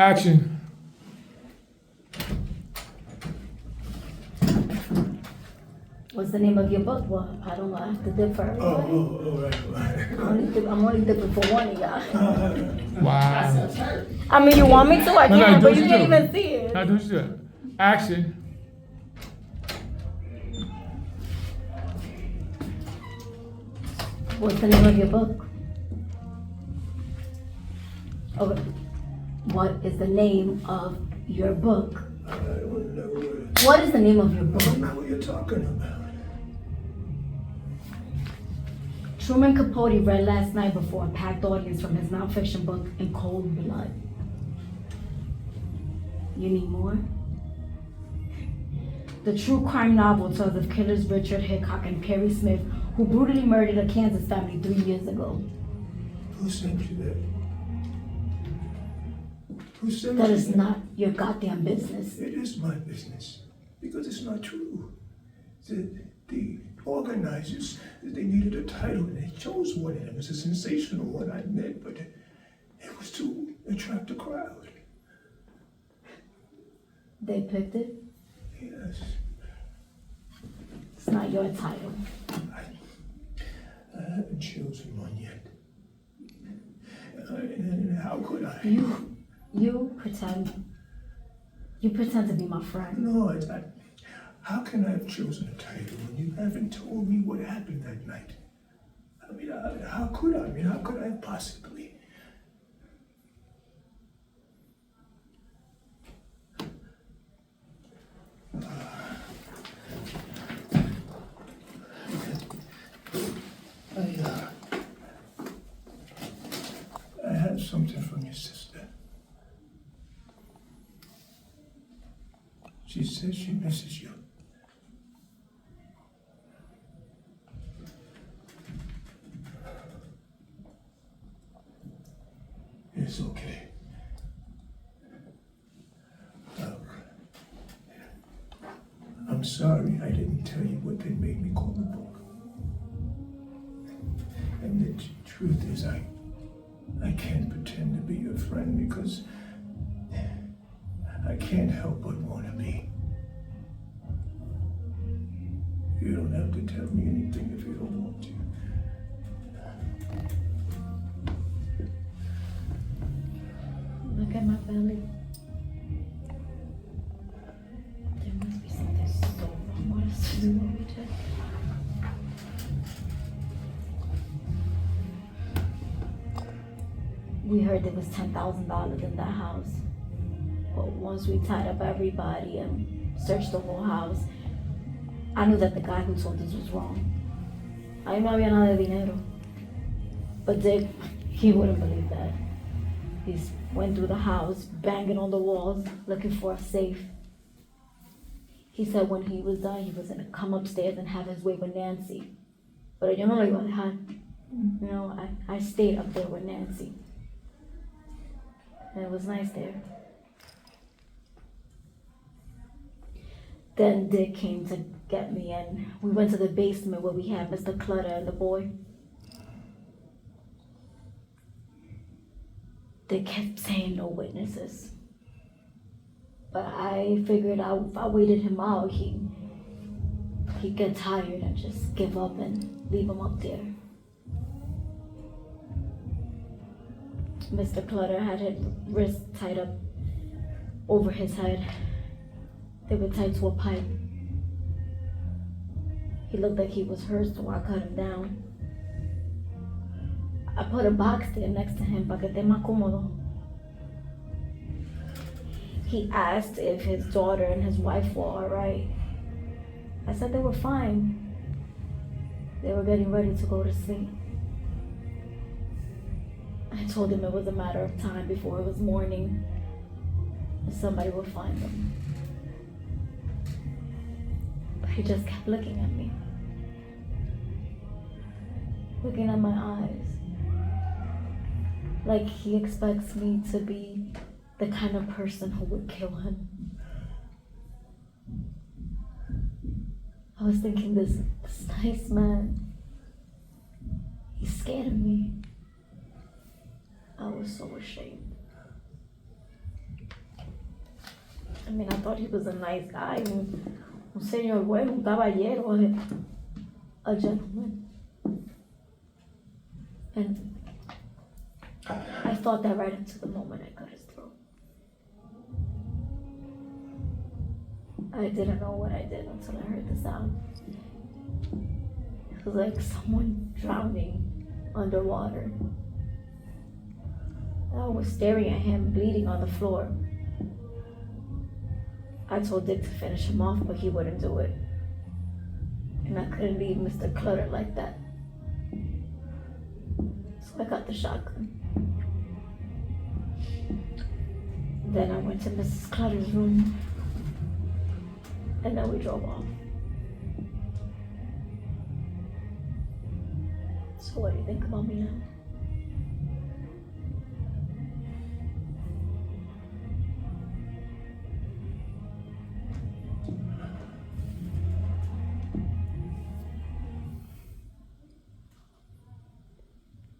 Action. What's the name of your book? Well, I don't know. I have to dip for everybody. Right. I'm only dipping for one of y'all. Wow. I mean, you want me to? I No, no, can, do but what you you can't do. even see it. Now do what you do. Action. What's the name of your book? Okay. What is the name of your book? I don't know What is the name of your I don't book? know what you're talking about. Truman Capote read last night before a packed audience from his nonfiction book In Cold Blood. You need more? The true crime novel tells of killers Richard Hickok and Perry Smith, who brutally murdered a Kansas family 3 years ago. Who sent you that? Who sent That you is that? not your goddamn business. It is my business, because it's not true. The organizers, they needed a title, and they chose one, and it was a sensational one, I admit, but it was to attract a crowd. They picked it. Yes. It's not your title. I haven't chosen one yet. And how could I? You pretend to be my friend. No, how can I have chosen a title when you haven't told me what happened that night? I mean, how could I? I mean, how could I possibly? I have something from your sister. She says she misses you. It's okay. Look, I'm sorry I didn't tell you what they made me call the book. And the truth is, I can't pretend to be your friend because I can't help but want to be. You don't have to tell me anything if you don't want to. Look at my belly. There must be something so wrong with us to do what we did. We heard there was $10,000 in that house. But once we tied up everybody and searched the whole house, I knew that the guy who told us was wrong. Ahí no había nada de dinero. But Dick, he wouldn't believe that. He went through the house, banging on the walls, looking for a safe. He said when he was done, he was gonna come upstairs and have his way with Nancy. But yo no lo iba a dejar. You know, I stayed up there with Nancy. And it was nice there. Then Dick came to get me, and we went to the basement where we had Mr. Clutter and the boy. They kept saying no witnesses. But I figured out if I waited him out, he'd get tired and just give up and leave him up there. Mr. Clutter had his wrists tied up over his head. They were tied to a pipe. He looked like he was hurt, so I cut him down. I put a box there next to him para que esté más cómodo. He asked if his daughter and his wife were all right. I said they were fine. They were getting ready to go to sleep. I told him it was a matter of time before it was morning and somebody would find them. But he just kept looking at me. Looking at my eyes. Like he expects me to be the kind of person who would kill him. I was thinking this nice man, he's scared of me. I was so ashamed. I mean, I thought he was a nice guy, un señor bueno, un caballero, a gentleman. And I thought that right into the moment I cut his throat. I didn't know what I did until I heard the sound. It was like someone drowning underwater. I was staring at him, bleeding on the floor. I told Dick to finish him off, but he wouldn't do it. And I couldn't leave Mr. Clutter like that. So I got the shotgun. Then I went to Mrs. Clutter's room, and then we drove off. So what do you think about me now?